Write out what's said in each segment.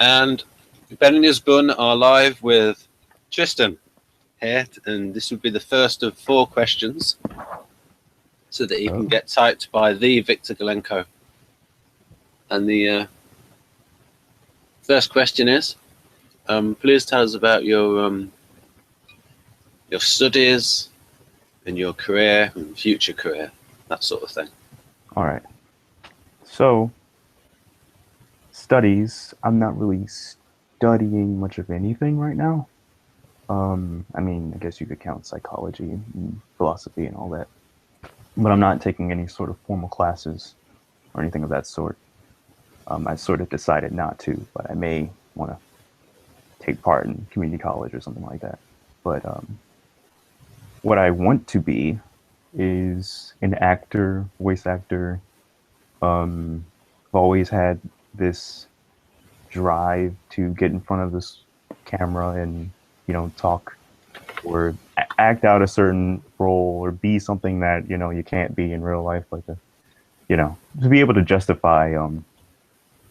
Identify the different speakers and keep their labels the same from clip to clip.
Speaker 1: And Ben and Isbun are live with Tryston here, and this will be the first of 4 questions so that he can get typed by the Victor Galenko. And the first question is, please tell us about your studies and your career and future career, that sort of thing.
Speaker 2: All right. So, studies, I'm not really studying much of anything right now. I mean, I guess you could count psychology and philosophy and all that. But I'm not taking any sort of formal classes or anything of that sort. I sort of decided not to, but I may want to take part in community college or something like that. But what I want to be is an actor, voice actor. I've always had this drive to get in front of this camera and, you know, talk or act out a certain role or be something that, you know, you can't be in real life, like you know, to be able to justify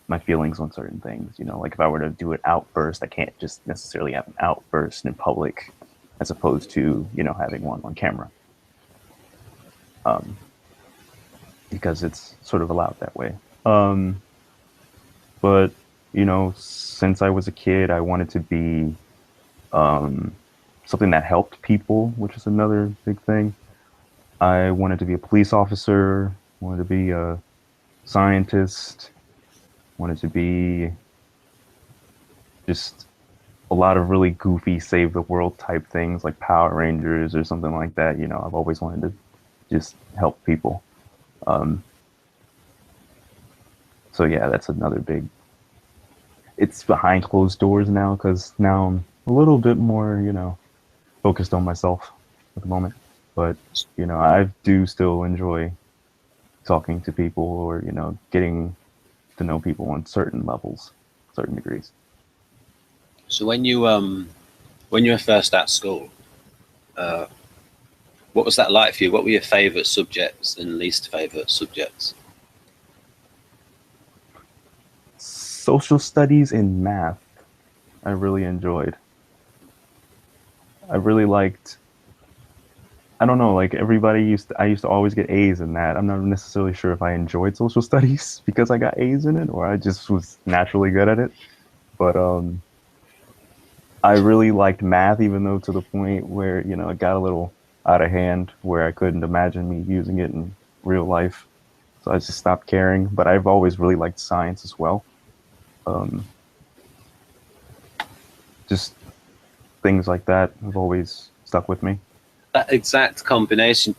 Speaker 2: my feelings on certain things. You know, like if I were to do an outburst, I can't just necessarily have an outburst in public as opposed to, you know, having one on camera. Because it's sort of allowed that way. But, you know, since I was a kid, I wanted to be something that helped people, which is another big thing. I wanted to be a police officer, wanted to be a scientist, wanted to be just a lot of really goofy save the world type things like Power Rangers or something like that. You know, I've always wanted to just help people. So yeah, that's another big. It's behind closed doors now because now I'm a little bit more, you know, focused on myself at the moment. But you know, I do still enjoy talking to people or, you know, getting to know people on certain levels, certain degrees.
Speaker 1: So when you were first at school, what was that like for you? What were your favourite subjects and least favourite subjects?
Speaker 2: Social studies and math, I really enjoyed. I really liked. I don't know, like I used to always get A's in that. I'm not necessarily sure if I enjoyed social studies because I got A's in it or I just was naturally good at it. But I really liked math, even though to the point where, you know, it got a little out of hand where I couldn't imagine me using it in real life. So I just stopped caring. But I've always really liked science as well. Just things like that have always stuck with me.
Speaker 1: That exact combination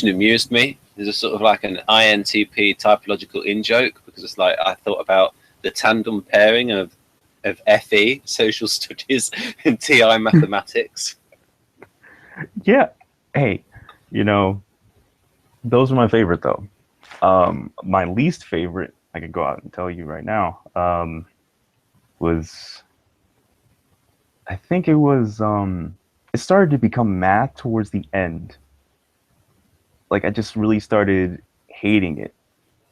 Speaker 1: amused me. There's a sort of like an INTP typological in-joke because it's like I thought about the tandem pairing of FE, social studies, and TI mathematics.
Speaker 2: Yeah. Hey, you know, those are my favorite though. My least favorite, I could go out and tell you right now, was I think it started to become math towards the end. Like I just really started hating it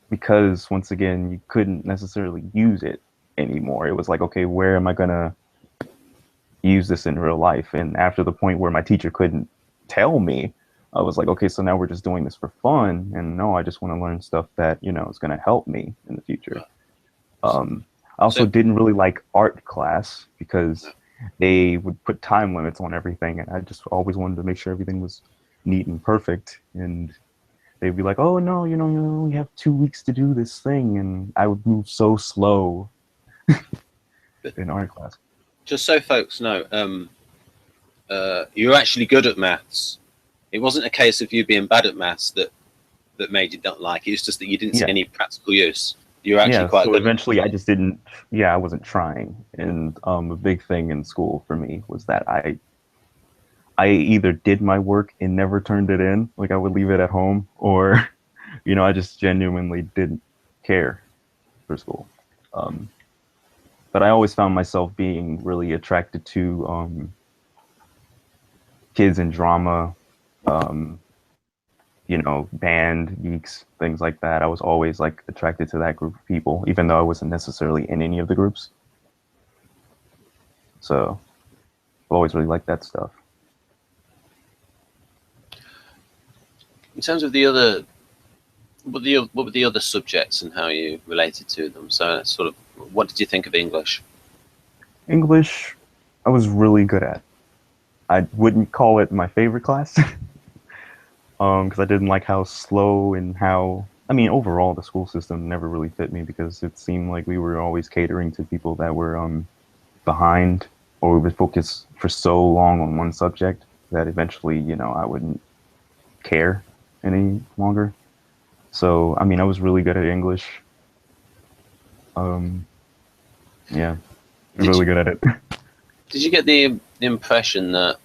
Speaker 2: because once again, you couldn't necessarily use it anymore. It was like, okay, where am I gonna use this in real life? And after the point where my teacher couldn't tell me, I was like, okay, so now we're just doing this for fun. And no, I just want to learn stuff that, you know, is going to help me in the future. I also didn't really like art class because they would put time limits on everything. And I just always wanted to make sure everything was neat and perfect. And they'd be like, oh, no, you know, you only have 2 weeks to do this thing. And I would move so slow in art class.
Speaker 1: Just so folks know, you're actually good at maths. It wasn't a case of you being bad at maths that made you not like it. It's just that you didn't see any practical use. You're actually quite good.
Speaker 2: Eventually I just didn't, I wasn't trying. And a big thing in school for me was that I either did my work and never turned it in, like I would leave it at home, or, you know, I just genuinely didn't care for school. But I always found myself being really attracted to kids in drama, you know, band geeks, things like that. I was always like attracted to that group of people, even though I wasn't necessarily in any of the groups. So I've always really liked that stuff.
Speaker 1: In terms of what were the other subjects and how you related to them? So sort of, what did you think of English?
Speaker 2: English, I was really good at. I wouldn't call it my favorite class, because I didn't like how slow and how. I mean, overall, the school system never really fit me because it seemed like we were always catering to people that were behind, or we would focus for so long on one subject that eventually, I wouldn't care any longer. So, I mean, I was really good at English. Um, yeah,
Speaker 1: Did
Speaker 2: really
Speaker 1: you
Speaker 2: good at it.
Speaker 1: did you get the impression that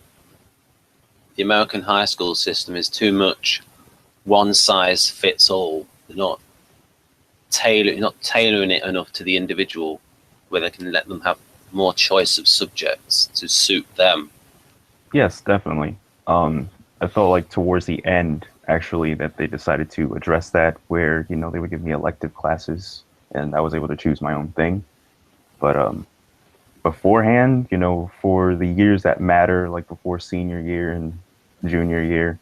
Speaker 1: the American high school system is too much one size fits all? They're not tailoring it enough to the individual, where they can let them have more choice of subjects to suit them.
Speaker 2: Yes, definitely. I felt like towards the end, actually, that they decided to address that, where they would give me elective classes, and I was able to choose my own thing. But beforehand, for the years that matter, like before senior year and junior year,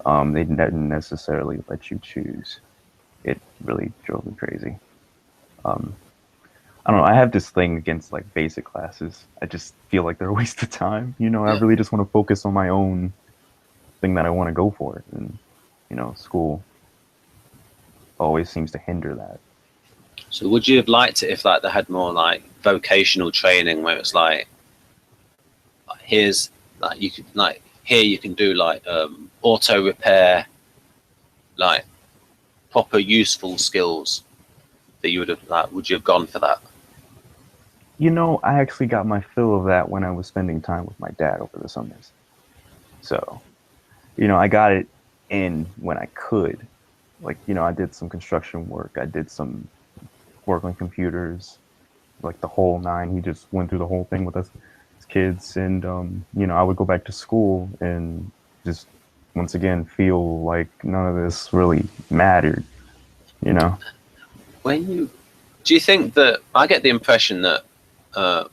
Speaker 2: they didn't necessarily let you choose. It really drove me crazy. Um, I don't know. I have this thing against like basic classes. I just feel like they're a waste of time. I
Speaker 1: Yeah.
Speaker 2: really just want to focus on my own thing that I want to go for. And, school always seems to hinder that.
Speaker 1: So would you have liked it if like they had more like vocational training where it's like here's like you could like here you can do like auto repair, like proper useful skills that you would have like would you have gone for that?
Speaker 2: I actually got my fill of that when I was spending time with my dad over the summers. So, I got it in when I could. Like, I did some construction work. I did some work on computers, like the whole nine. He just went through the whole thing with us as kids. And, I would go back to school and just once again feel like none of this really mattered, you know?
Speaker 1: When you do you think that I get the impression that uh,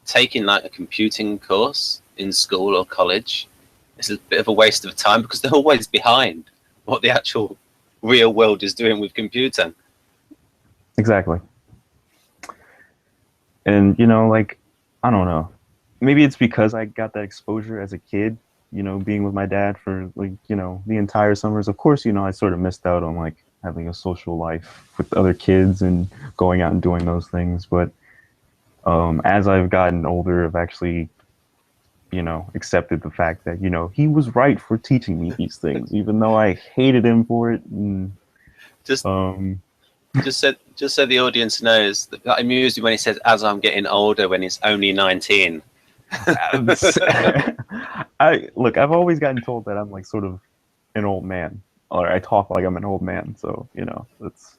Speaker 1: taking like a computing course in school or college is a bit of a waste of time because they're always behind what the actual real world is doing with computing.
Speaker 2: Exactly. And, like, I don't know. Maybe it's because I got that exposure as a kid, being with my dad for like, the entire summers. Of course, I sort of missed out on like having a social life with other kids and going out and doing those things. But as I've gotten older, I've actually, accepted the fact that, he was right for teaching me these things, even though I hated him for it. And,
Speaker 1: Just
Speaker 2: um,
Speaker 1: just so the audience knows that amused me when he says as I'm getting older when he's only 19.
Speaker 2: I look, I've always gotten told that I'm like sort of an old man, or I talk like I'm an old man. So, that's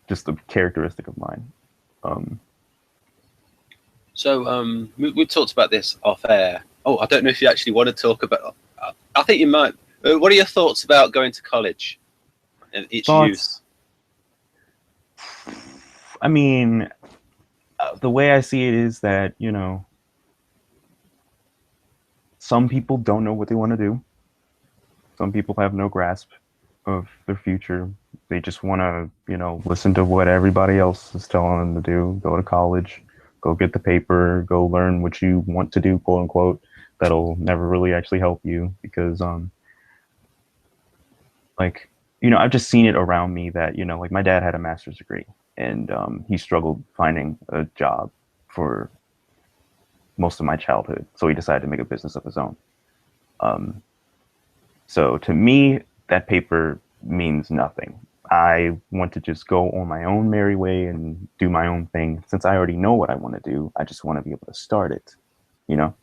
Speaker 2: just a characteristic of mine. Um,
Speaker 1: So we talked about this off air. Oh, I don't know if you actually want to talk about. I think you might. What are your thoughts about going to college and its
Speaker 2: Thoughts?
Speaker 1: use?
Speaker 2: I mean, the way I see it is that, some people don't know what they want to do. Some people have no grasp of their future. They just want to, listen to what everybody else is telling them to do. Go to college, go get the paper, go learn what you want to do, quote unquote. That'll never really actually help you because, like, I've just seen it around me that, like my dad had a master's degree and he struggled finding a job for most of my childhood. So he decided to make a business of his own. Um, So to me, that paper means nothing. I want to just go on my own merry way and do my own thing. Since I already know what I want to do, I just want to be able to start it, you know,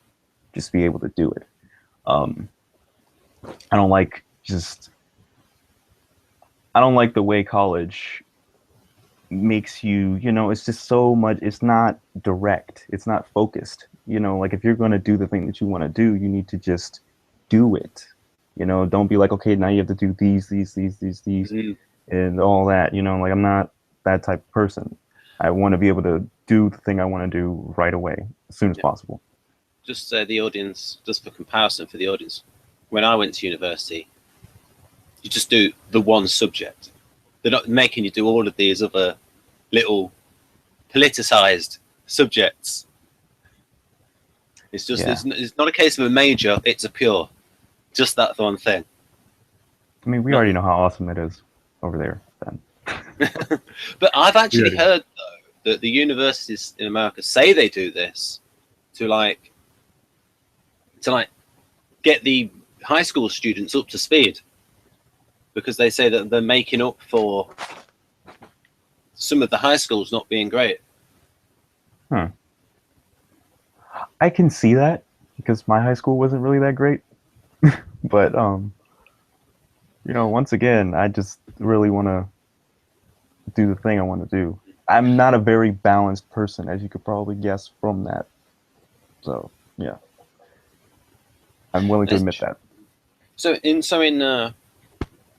Speaker 2: just be able to do it. Um, I don't like just, I don't like the way college makes you, it's just so much, it's not direct, it's not focused. Like if you're going to do the thing that you want to do, you need to just do it. Don't be like, okay, now you have to do these,
Speaker 1: Mm.
Speaker 2: and all that. Like I'm not that type of person. I want to be able to do the thing I want to do right away, as soon as possible.
Speaker 1: Just the audience, just for comparison for the audience, when I went to university, you just do the one subject. They're not making you do all of these other little politicized subjects. It's just it's not a case of a major, it's a pure, just that one thing.
Speaker 2: I mean, we already know how awesome it is over there then.
Speaker 1: But I've actually heard though that the universities in America say they do this to like get the high school students up to speed, because they say that they're making up for some of the high schools not being great.
Speaker 2: I can see that because my high school wasn't really that great. But you know, once again, I just really want to do the thing I want to do. I'm not a very balanced person, as you could probably guess from that. So yeah, I'm willing to admit that.
Speaker 1: So in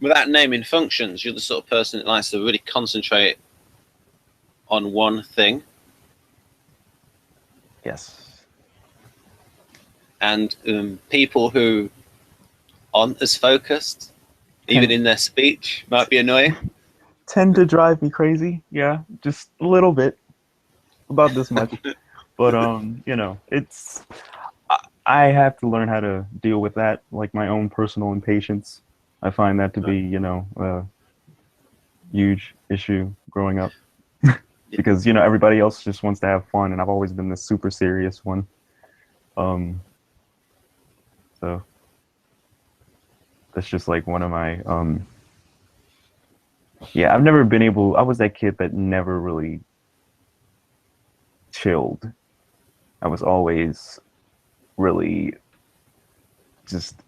Speaker 1: without naming functions, you're the sort of person that likes to really concentrate on one thing.
Speaker 2: Yes.
Speaker 1: And people who aren't as focused, even in their speech, might be annoying.
Speaker 2: Tend to drive me crazy. Yeah, just a little bit, about this much. But you know, I have to learn how to deal with that, like my own personal impatience. I find that to be, you know, a huge issue growing up. Because, you know, everybody else just wants to have fun, and I've always been the super serious one. So that's just like one of my yeah, I've never been able, I was that kid that never really chilled. I was always really just,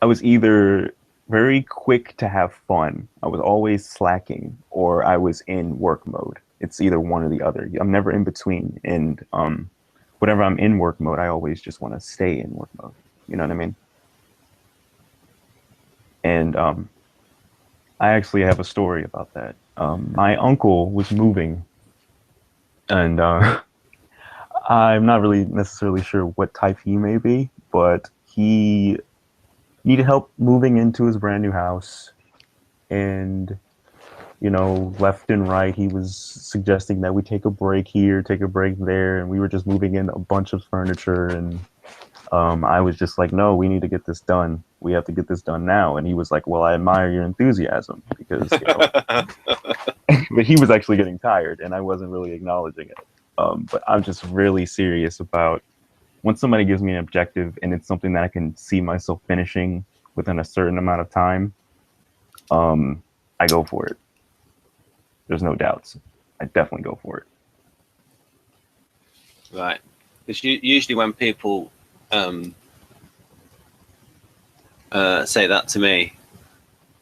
Speaker 2: I was either very quick to have fun, I was always slacking, or I was in work mode. It's either one or the other. I'm never in between. And whenever I'm in work mode, I always just want to stay in work mode. You know what I mean? And I actually have a story about that. My uncle was moving, and I'm not really necessarily sure what type he may be, but he needed help moving into his brand new house. And, you know, left and right, he was suggesting that we take a break here, take a break there, and we were just moving in a bunch of furniture. And I was just like, no, we need to get this done. We have to get this done now. And he was like, well, I admire your enthusiasm, because, you know, but he was actually getting tired, and I wasn't really acknowledging it. But I'm just really serious about when somebody gives me an objective and it's something that I can see myself finishing within a certain amount of time, I go for it. There's no doubts. I definitely go for it.
Speaker 1: Right. Because usually when people say that to me,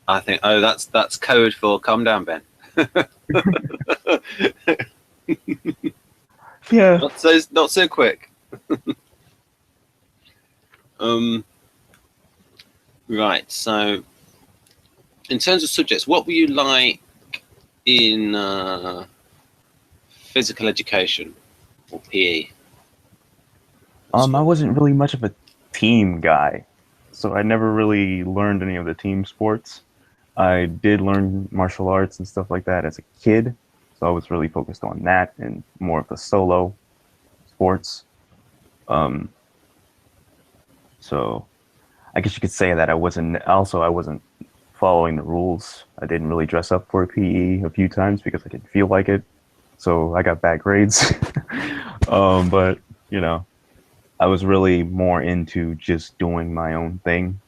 Speaker 1: I think, oh, that's code for calm down, Ben.
Speaker 2: Yeah.
Speaker 1: Not so quick. Right. So, in terms of subjects, what were you like in physical education or PE?
Speaker 2: I wasn't really much of a team guy, so I never really learned any of the team sports. I did learn martial arts and stuff like that as a kid, so I was really focused on that and more of the solo sports. So I guess you could say that I wasn't following the rules. I didn't really dress up for a PE a few times because I didn't feel like it, so I got bad grades. But, you know, I was really more into just doing my own thing.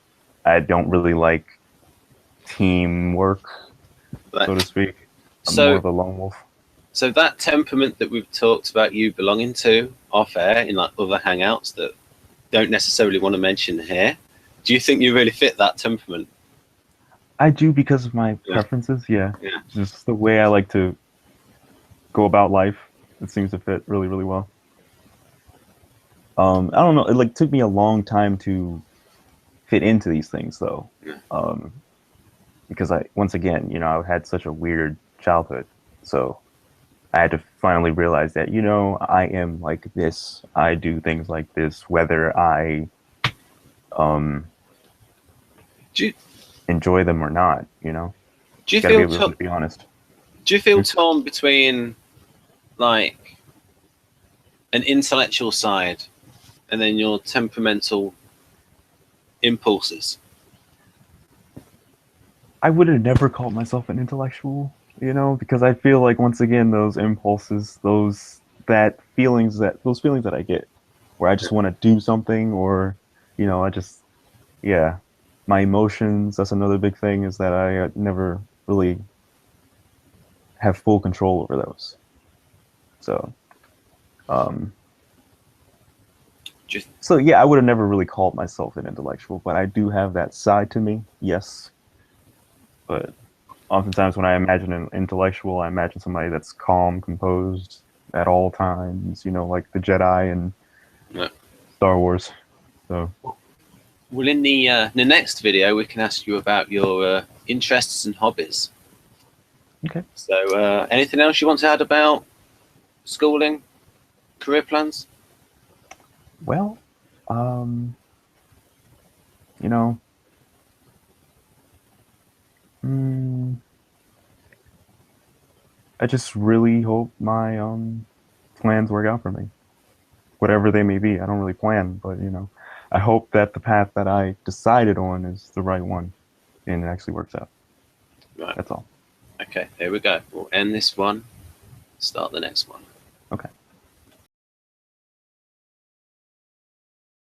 Speaker 2: I don't really like teamwork, so to speak. I'm more of a lone wolf.
Speaker 1: So that temperament that we've talked about you belonging to off air in like other hangouts that don't necessarily want to mention here, do you think you really fit that temperament?
Speaker 2: I do, because of my preferences, yeah. Just the way I like to go about life. It seems to fit really, really well. I don't know. It like took me a long time to fit into these things, though, because once again, you know, I had such a weird childhood, so I had to finally realize that, you know, I am like this. I do things like this, whether I um,
Speaker 1: Do you,
Speaker 2: enjoy them or not. You know,
Speaker 1: do you
Speaker 2: got to be
Speaker 1: feel
Speaker 2: able to be honest.
Speaker 1: do you
Speaker 2: Hmm?
Speaker 1: feel torn between like an intellectual side and then your temperamental impulses?
Speaker 2: I would have never called myself an intellectual, you know, because I feel like once again those impulses, those feelings that I get, where I just want to do something, or you know, I just yeah, my emotions. That's another big thing is that I never really have full control over those. So, um,
Speaker 1: Just
Speaker 2: so yeah, I would have never really called myself an intellectual, but I do have that side to me. Yes, but oftentimes when I imagine an intellectual, I imagine somebody that's calm, composed at all times. You know, like the Jedi and
Speaker 1: no.
Speaker 2: Star Wars. So
Speaker 1: Well, in the next video, we can ask you about your interests and hobbies.
Speaker 2: okay.
Speaker 1: So, anything else you want to add about schooling, career plans?
Speaker 2: Well, um, you know, mm, I just really hope my plans work out for me, whatever they may be. I don't really plan, but you know, I hope that the path that I decided on is the right one and it actually works out.
Speaker 1: Right.
Speaker 2: That's all.
Speaker 1: Okay, here we go. We'll end this one, start the next one.
Speaker 2: Okay.